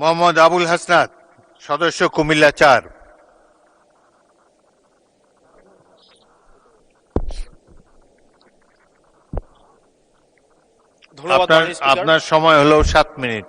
মোহাম্মদ আবুল হাসনাত, সদস্য কুমিল্লা ৪। ধন্যবাদ মাননীয় স্পিকার। আপনার সময় হলো ৭ মিনিট।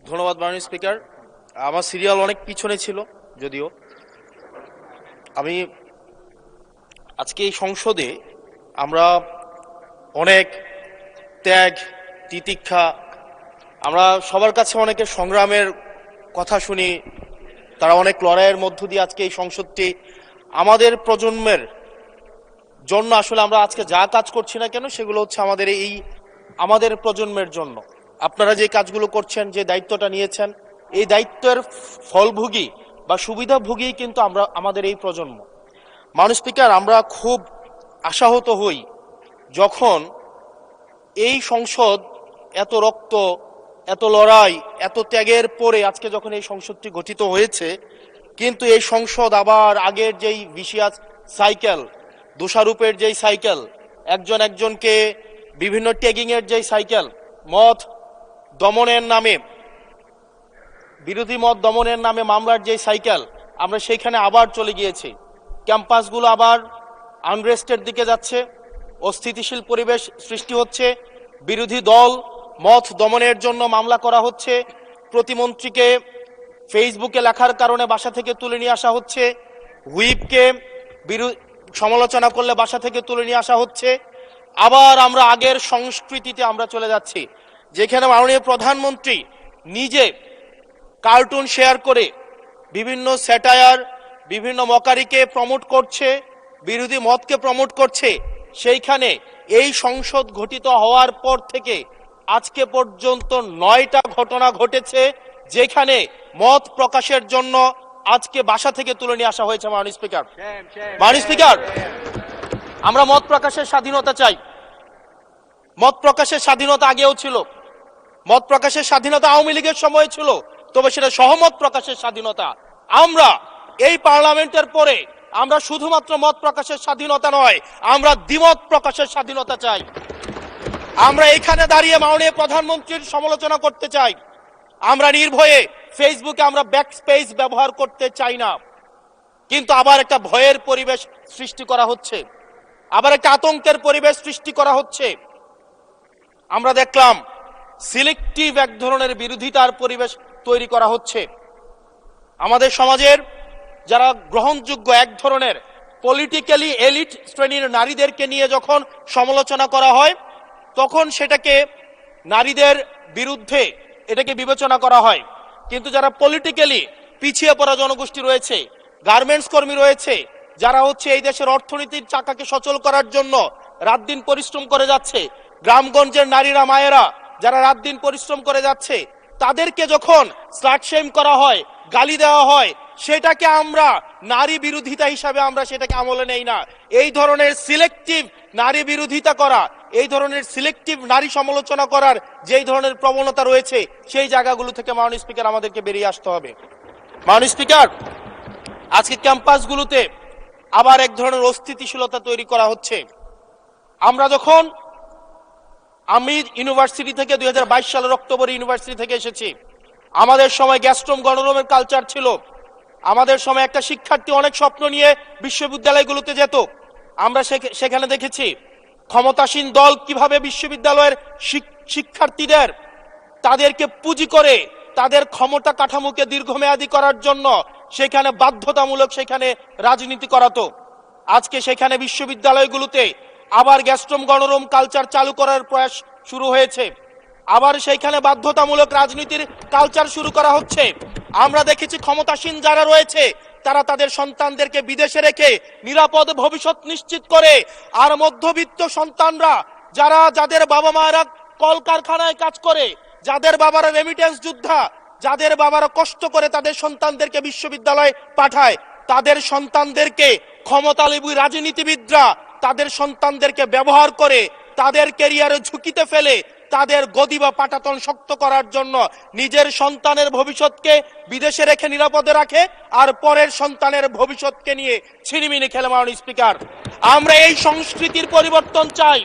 ধন্যবাদ মাননীয় স্পিকার। আমার সিরিয়াল অনেক পিছনে ছিল, যদিও আমি আজকে এই সংসদে আমরা অনেক ত্যাগ তিতিক্ষা, আমরা সবার কাছে অনেকের সংগ্রামের কথা শুনি, তারা অনেক লড়াইয়ের মধ্য দিয়ে আজকে এই সংসদটি আমাদের প্রজন্মের জন্য, আসলে আমরা আজকে যা কাজ করছি না কেন সেগুলো হচ্ছে আমাদের প্রজন্মের জন্য। আপনারা যে কাজগুলো করছেন, যে দায়িত্বটা নিয়েছেন, এই দায়িত্বের ফলভোগী বা সুবিধাভোগী কিন্তু আমাদের এই প্রজন্ম। মাননীয় স্পিকার, আমরা খুব আশাহত হই যখন এই সংসদ এত রক্ত, এত লড়াই, এত ত্যাগের পরে আজকে যখন এই সংসদটি গঠিত হয়েছে, কিন্তু এই সংসদ আবার আগের যেই ভিসিয়াস সাইকেল, দোষারোপের যেই সাইকেল, একজনকে বিভিন্ন ট্যাগিং এর যেই সাইকেল, মত দমনের নামে, বিরোধী মত দমনের নামে মামলার যেই সাইকেল, আমরা সেইখানে আবার চলে গিয়েছি। ক্যাম্পাসগুলো আবার আনরেস্টের দিকে যাচ্ছে, অস্থিতিশীল পরিবেশ সৃষ্টি হচ্ছে, বিরোধী দল মত দমনের জন্য মামলা করা হচ্ছে, প্রতিমন্ত্রীকে ফেসবুকে লেখার কারণে বাসা থেকে তুলে নিয়ে আসা হচ্ছে, হুইপকে সমালোচনা করলে বাসা থেকে তুলে নিয়ে আসা হচ্ছে। আবার আমরা আগের সংস্কৃতিতে আমরা চলে যাচ্ছি, যেখানে মাননীয় প্রধানমন্ত্রী নিজে কার্টুন শেয়ার করে বিভিন্ন স্যাটায়ার, বিভিন্ন মকারিকে প্রমোট করছে, বিরোধী মতকে প্রমোট করছে। সেইখানে এই সংসদ গঠিত হওয়ার পর থেকে আজকে পর্যন্ত 9টা ঘটনা ঘটেছে, যেখানে মত প্রকাশের জন্য আজকে বাসা থেকে তুলে নিয়ে আসা হয়েছে। মাননীয় স্পিকার, আমরা মত প্রকাশের স্বাধীনতা চাই। মত প্রকাশের স্বাধীনতা আগেও ছিল, মত প্রকাশের স্বাধীনতা আওয়ামী লীগের সময় ছিল, তবে সেটা সহমত প্রকাশের স্বাধীনতা। আমরা এই পার্লামেন্টের পরে আমরা শুধুমাত্র মত প্রকাশের স্বাধীনতা নয়, আমরা দ্বিমত প্রকাশের স্বাধীনতা চাই। আমরা এখানে দাঁড়িয়ে মাননীয় প্রধানমন্ত্রীর সমালোচনা করতে চাই, আমরা নির্ভয়ে ফেসবুকে আমরা ব্যাকস্পেস ব্যবহার করতে চাই না। কিন্তু আবার একটা ভয়ের পরিবেশ সৃষ্টি করা হচ্ছে, আবার একটা আতঙ্কের পরিবেশ সৃষ্টি করা হচ্ছে। আমরা দেখলাম সিলেক্টিভ এক ধরনের বিরোধিতার পরিবেশ তৈরি করা হচ্ছে। আমাদের সমাজের যারা গ্রহণযোগ্য এক ধরনের পলিটিক্যালি এলিট শ্রেণীর নারীদেরকে নিয়ে যখন সমালোচনা করা হয়, তখন সেটাকে নারীদের বিরুদ্ধে এটাকে বিবেচনা করা হয়। কিন্তু যারা পলিটিক্যালি পিছিয়ে পড়া জনগোষ্ঠী রয়েছে, গার্মেন্টস কর্মী রয়েছে, যারা হচ্ছে এই দেশের অর্থনীতির চাকাকে সচল করার জন্য রাত দিন পরিশ্রম করে যাচ্ছে, গ্রামগঞ্জের নারীরা মায়েরা যারা রাত দিন পরিশ্রম করে যাচ্ছে, তাদেরকে যখন স্লাট শেম করা হয়, গালি দেওয়া হয়, সেটাকে আমরা নারী বিরোধিতা হিসাবে আমরা সেটাকে আমলে নেই না। এই ধরনের সিলেক্টিভ নারী বিরোধিতা করা, এই ধরনের সিলেক্টিভ নারী সমালোচনা করার যেই ধরনের প্রবণতা রয়েছে, সেই জায়গাগুলো থেকে মাননীয় স্পিকার আমাদেরকে বেরিয়ে আসতে হবে। মাননীয় স্পিকার, আজকে ক্যাম্পাসগুলোতে আবার এক ধরনের অস্থিতিশীলতা তৈরি করা হচ্ছে। আমি ইউনিভার্সিটি থেকে 2022 সালের অক্টোবরে ইউনিভার্সিটি থেকে এসেছি। আমাদের সময় গ্যাস্ট্রোম গণরুমের কালচার ছিল। আমাদের সময় একটা শিক্ষার্থী অনেক স্বপ্ন নিয়ে বিশ্ববিদ্যালয়গুলোতে যেত। আমরা সেখানে দেখেছি ক্ষমতাসীন দল কিভাবে বিশ্ববিদ্যালয়ের শিক্ষার্থীদের তাদেরকে পুঁজি করে তাদের ক্ষমতা কাঠামোকে দীর্ঘমেয়াদী করার জন্য সেখানে বাধ্যতামূলক সেখানে রাজনীতি করাতো। আজকে সেখানে বিশ্ববিদ্যালয়গুলোতে আবার গ্যাস্ট্রোম গণরুম কালচার চালু করার প্রয়াস শুরু হয়েছে, আবার সেইখানে বাধ্যতামূলক রাজনীতির কালচার শুরু করা হচ্ছে। আমরা দেখেছি ক্ষমতাসীন যারা রয়েছে তারা তাদের সন্তানদেরকে বিদেশে রেখে নিরাপদ ভবিষ্যৎ নিশ্চিত করে, আর মধ্যবিত্ত সন্তানরা যাদের বাবা মায়েরা কলকারখানায় কাজ করে, যাদের বাবারা রেমিটেন্স যোদ্ধা, যাদের বাবারা কষ্ট করে তাদের সন্তানদেরকে বিশ্ববিদ্যালয়ে পাঠায়, তাদের সন্তানদেরকে ক্ষমতালোভী রাজনীতিবিদরা তাদের সন্তানদেরকে ব্যবহার করে তাদের ক্যারিয়ারে ঝুঁকিতে ফেলে তাদের গদি বা পাটাতন শক্ত করার জন্য নিজের সন্তানের ভবিষ্যৎকে বিদেশে রেখে নিরাপদে রাখে, আর পরের সন্তানের ভবিষ্যৎকে নিয়ে ছিনিমিনি খেলে। মাননীয় স্পিকার, আমরা এই সংস্কৃতির পরিবর্তন চাই।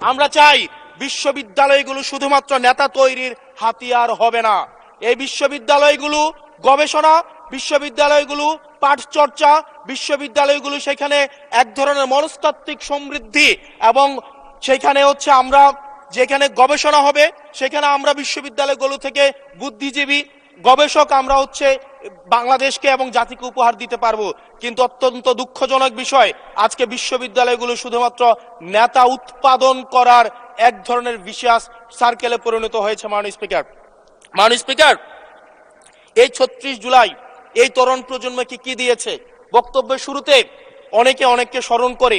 আমরা চাই বিশ্ববিদ্যালয়গুলো শুধুমাত্র নেতা তৈরির হাতিয়ার হবে না, এই বিশ্ববিদ্যালয়গুলো গবেষণা, বিশ্ববিদ্যালয়গুলো পাঠ চর্চা, বিশ্ববিদ্যালয়গুলো সেখানে এক ধরনের মনস্তাত্ত্বিক সমৃদ্ধি এবং সেখানে হচ্ছে আমরা যেখানে গবেষণা হবে সেখানে আমরা বিশ্ববিদ্যালয়গুলো থেকে বুদ্ধিজীবী গবেষক আমরা হচ্ছে বাংলাদেশকে এবং জাতিকে উপহার দিতে পারবো। কিন্তু অত্যন্ত দুঃখজনক বিষয়, আজকে বিশ্ববিদ্যালয়গুলো শুধুমাত্র নেতা উৎপাদন করার এক ধরনের বিশেষ সার্কেলে পরিণত হয়েছে। মাননীয় স্পিকার, এই ৩৬ জুলাই এই তরুণ প্রজন্মকে কি দিয়েছে? বক্তব্যের শুরুতে অনেককে স্মরণ করে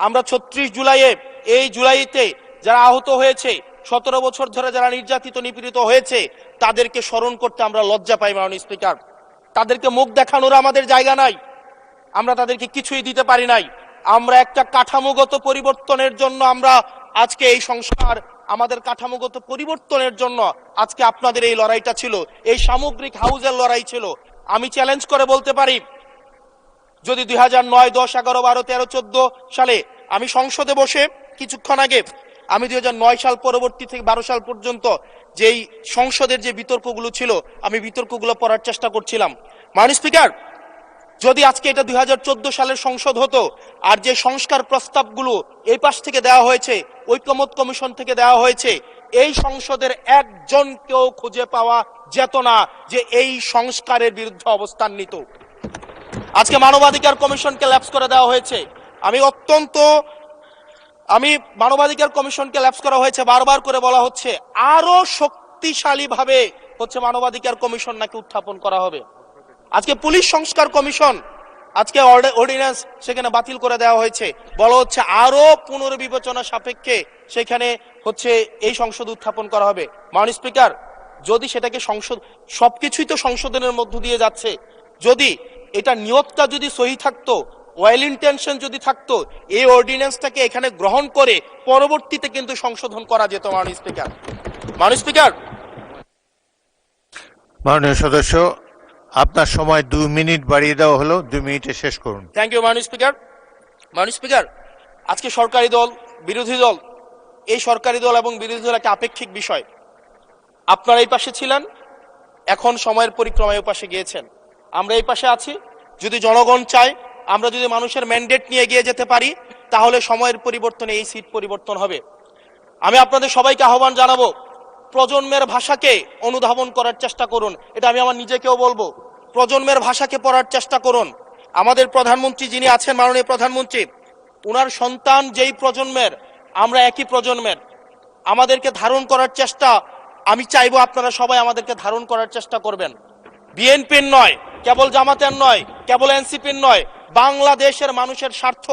আমরা ৩৬ জুলাইয়ে এই জুলাইতে যারা আহত হয়েছে, ১৭ বছর ধরে যারা নির্যাতিত নিপীড়িত হয়েছে তাদেরকে স্মরণ করতে আমরা লজ্জা পাই। মাননীয় স্পিকার, তাদেরকে মুখ দেখানোর আমাদের জায়গা নাই, আমরা তাদেরকে কিছুই দিতে পারি নাই। আমরা একটা কাঠামোগত পরিবর্তনের জন্য আমরা আজকে এই সংস্কার, আমাদের কাঠামোগত পরিবর্তনের জন্য আজকে আপনাদের এই লড়াইটা ছিল, এই সামগ্রিক হাউজের লড়াই ছিল। আমি চ্যালেঞ্জ করে বলতে পারি, যদি 2009, 10, 11, 12, 13, 14 সালে আমি সংসদে বসে কিছুক্ষণ আগে আমি 2009 সাল পরবর্তী থেকে 12 সাল পর্যন্ত যেই সংসদের যে বিতর্কগুলো ছিল আমি বিতর্কগুলো পড়ার চেষ্টা করছিলাম। মাননীয় স্পিকার, যদি আজকে এটা 2014 সালের সংসদ হতো আর যে সংস্কার প্রস্তাবগুলো এই পাশ থেকে দেওয়া হয়েছে, ঐকমত্য কমিশন থেকে দেওয়া হয়েছে, এই সংসদের একজনকেও খুঁজে পাওয়া যেত না যে এই সংস্কারের বিরুদ্ধে অবস্থান নিত। আজকে মানবাধিকার কমিশনকে ল্যাপস করে দেওয়া হয়েছে। মানবাধিকার কমিশনকে ল্যাপস করা হয়েছে, বারবার করে বলা হচ্ছে আরো শক্তিশালী ভাবে হচ্ছে মানবাধিকার কমিশন নাকি উত্থাপন করা হবে। আজকে পুলিশ সংস্কার কমিশন, আজকে অর্ডিন্যান্স সেখানে বাতিল করে দেওয়া হয়েছে, বলা হচ্ছে আরো পুনর্বিবেচনা সাপেক্ষে সেখানে হচ্ছে এই সংসদ উত্থাপন করা হবে। মাননীয় স্পিকার, যদি সেটাকে সবকিছুই তো সংশোধনের মধ্য দিয়ে যাচ্ছে, যদি এটা নিয়তটা যদি সহি থাকতো, ওয়েল ইন্টেনশন যদি থাকতো, এই অর্ডিন্যান্সটাকে এখানে গ্রহণ করে পরবর্তীতে কিন্তু সংশোধন করা যেত। মাননীয় স্পিকার, মাননীয় সদস্য, আপনার সময় 2 মিনিট বাড়িয়ে দেওয়া হলো, 2 মিনিটে শেষ করুন। থ্যাংক ইউ মাননীয় স্পিকার, আজকে সরকারি দল বিরোধী দল, এই সরকারি দল এবং বিরোধী দল একটা আপেক্ষিক বিষয়। আপনারা এই পাশে ছিলেন, এখন সময়ের পরিক্রমায় পাশে গিয়েছেন, আমরা এই পাশে আছি। যদি জনগণ চায়, আমরা যদি মানুষের ম্যান্ডেট নিয়ে এগিয়ে যেতে পারি, তাহলে সময়ের পরিবর্তনে এই সিট পরিবর্তন হবে। আমি আপনাদের সবাইকে আহ্বান জানাবো, প্রজন্মের ভাষাকে অনুধাবন করার চেষ্টা করুন। এটা আমি আমার নিজেকেও বলবো, প্রজন্মের ভাষাকে পড়ার চেষ্টা করুন। আমাদের প্রধানমন্ত্রী যিনি আছেন, মাননীয় প্রধানমন্ত্রী, উনার সন্তান যেই প্রজন্মের, আমরা একই প্রজন্মের, আমাদেরকে ধারণ করার চেষ্টা, আমি চাইবো আপনারা সবাই আমাদেরকে ধারণ করার চেষ্টা করবেন। বিএনপির নয়, কেবল জামাতের নয়, কেবল এনসিপির নয়, বাংলাদেশের মানুষের স্বার্থ,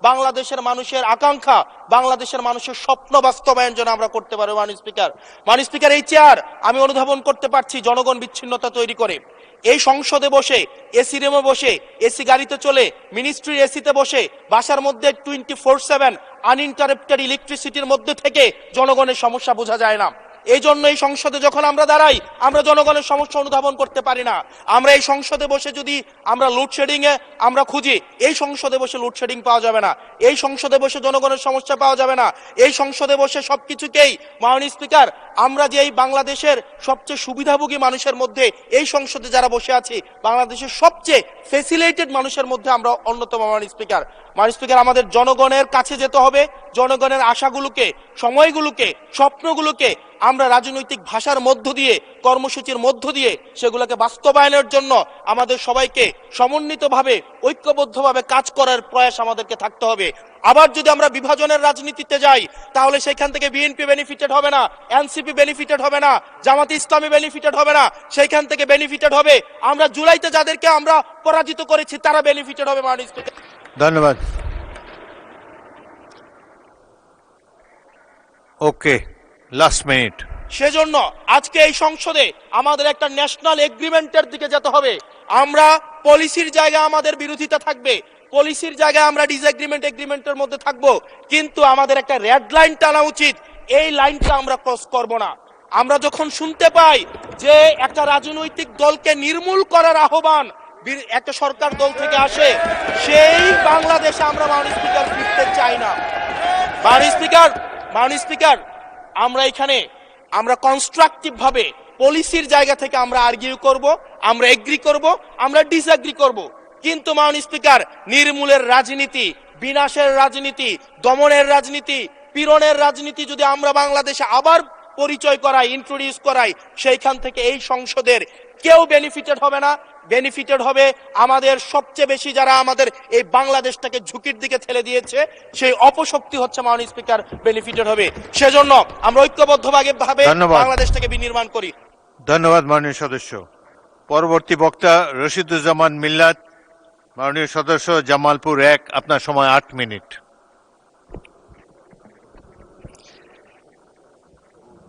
বাংলাদেশের মানুষের আকাঙ্ক্ষা, বাংলাদেশের মানুষের স্বপ্ন বাস্তবায়ন যেন আমরা করতে পারি। মাননীয় স্পিকার, এই চেয়ার আমি অনুধাবন করতে পারছি জনগণ বিচ্ছিন্নতা তৈরি করে। এই সংসদে বসে, এসি রুমে বসে, এসি গাড়িতে চলে, মিনিস্ট্রির এসিতে বসে, বাসার মধ্যে 24/7 আনইন্টারাপ্টেড ইলেকট্রিসিটির মধ্যে থেকে জনগণের সমস্যা বোঝা যায় না। এই জন্য এই সংসদে যখন আমরা দাঁড়াই, আমরা জনগণের সমস্যা অনুধাবন করতে পারি না। আমরা এই সংসদে বসে যদি আমরা লোডশেডিং এ আমরা খুঁজি, এই সংসদে বসে লোডশেডিং পাওয়া যাবে না, এই সংসদে বসে জনগণের সমস্যা পাওয়া যাবে না, এই সংসদে বসে সবকিছুকেই, মাননীয় স্পিকার, আমরা যে এই বাংলাদেশের সবচেয়ে সুবিধাভোগী মানুষের মধ্যে এই সংসদে যারা বসে আছি, বাংলাদেশের সবচেয়ে ফেসিলিটেড মানুষের মধ্যে আমরা অন্যতম। মাননীয় স্পিকার, আমাদের জনগণের কাছে যেতে হবে, জনগণের আশাগুলোকে, সময়গুলোকে, স্বপ্নগুলোকে আমরা রাজনৈতিক ভাষার মধ্য দিয়ে, কর্মসূচির মধ্য দিয়ে সেগুলোকে বাস্তবায়নের জন্য আমাদের সবাইকে সমন্বিতভাবে, ঐক্যবদ্ধভাবে কাজ করার প্রয়াস আমাদেরকে থাকতে হবে। আবার যদি আমরা বিভাজনের রাজনীতিতে যাই, তাহলে সেখান থেকে বিএনপি বেনিফিটেড হবে না, এনসিপি বেনিফিটেড হবে না, জামাতে ইসলামী বেনিফিটেড হবে না, সেইখান থেকে বেনিফিটেড হবে আমরা জুলাইতে যাদেরকে আমরা পরাজিত করেছি, তারা বেনিফিটেড হবে। মাননীয় স্পিকার, ধন্যবাদ। ওকে, লাস্ট মিনিট। সেজন্য আজকে এই সংসদে আমাদের একটা ন্যাশনাল এগ্রিমেন্টের দিকে যেতে হবে। আমরা পলিসির জায়গায় আমাদের বিরোধিতা থাকবে, পলিসির জায়গায় আমরা এগ্রিমেন্টের মধ্যে থাকবো, কিন্তু আমাদের একটা রেড লাইন টানা উচিত। এই লাইনটা আমরা ক্রস করব না। আমরা যখন শুনতে পাই যে একটা রাজনৈতিক দলকে নির্মূল করার আহ্বান একটা সরকার দল থেকে আসে, সেই বাংলাদেশে আমরা মাননীয় স্পিকার ফিরতে চাই না। মাননীয় স্পিকার, আমরা এখানে আমরা কনস্ট্রাকটিভ ভাবে পলিসির জায়গা থেকে আমরা আর্গিউ করব, আমরা এগ্রি করব, আমরা ডিসএগ্রি করব। কিন্তু মাননীয় স্পিকার, নির্মূলের রাজনীতি, বিনাশের রাজনীতি, দমনের রাজনীতি, পীড়নের রাজনীতি যদি আমরা বাংলাদেশে আবার পরিচয় করাই, ইন্ট্রোডিউস করাই, সেইখান থেকে এই সংসদের কেউ বেনিফিটেড হবে না। বেনিফিটেড হবে আমাদের সবচেয়ে বেশি যারা আমাদের এই বাংলাদেশটাকে ঝুঁকির দিকে ঠেলে দিয়েছে, সেই অপশক্তি হচ্ছে মাননীয় স্পিকার বেনিফিটেড হবে। সেজন্য আমরা ঐক্যবদ্ধভাবে ধন্যবাদ। বাংলাদেশটাকে বিনির্মাণ করি। ধন্যবাদ মাননীয় সদস্য। পরবর্তী বক্তা রশিদুজ্জামান মিল্লাত, মাননীয় সদস্য জামালপুর 1, আপনার সময় 8 মিনিট।